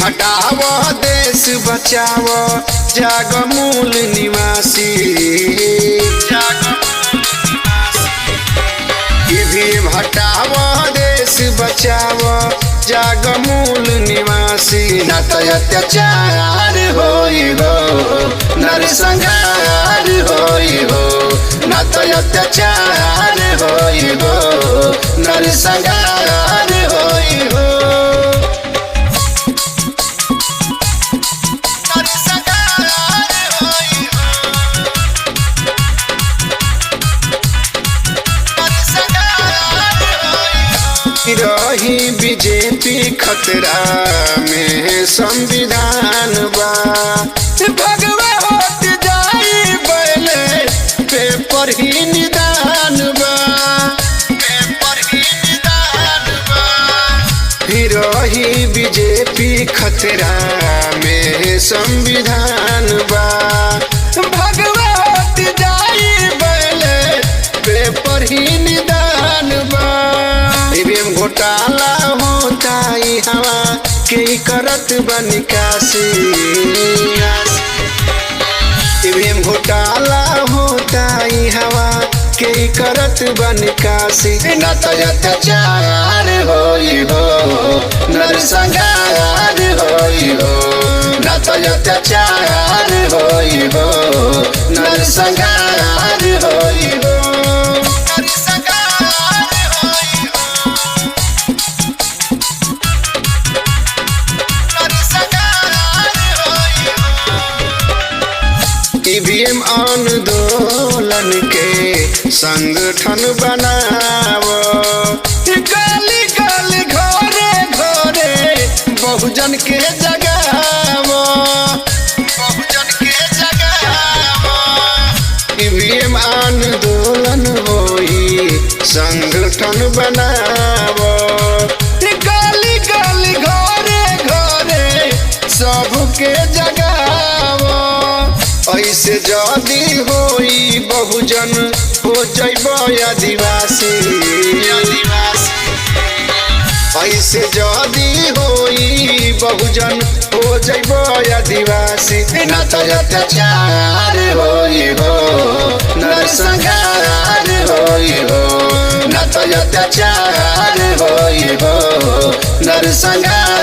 हटाव देश बचाव जाग मूल निवासी। ईवीएम हटाव देश बचाव जाग मूल निवासी। न तो अत्याचार होई हो नरसंहार होई हो, न तो अत्याचार होई हो नरसंहार होई हो। रही बीजेपी खतरा में संविधान बा। भगवा होत जाई बैले पेपर ही निदान बा, पेपर ही निदान बा। रही बीजेपी खतरा में संविधान बा। भगवा होत जाई बैले पेपर ही निदान बा। ईवीएम घोटाला होता ही हवा के करत बनिकासी। ईवीएम घोटाला होता ही हवा के करत बनिकासी। न तो अत्याचार होई हो नरसंहार होई हो, न तो अत्याचार होई हो नरसंहार होई हो। ईवीएम आंदोलन के संगठन बनावो, गली गली घरे घरे बहुजन के जगावो, बहुजन के जगावो। ईवीएम आंदोलन होई संगठन बनावो, गली गली घरे घरे सबके जगावो। ऐसे जदी होई बहुजन हो जइबो आदिवासी। ऐसे जदी होई बहुजन हो जइबो आदिवासी। न तो अत्याचार होई हो नरसंहार होई हो, न तो अत्याचार होई हो नरसंहार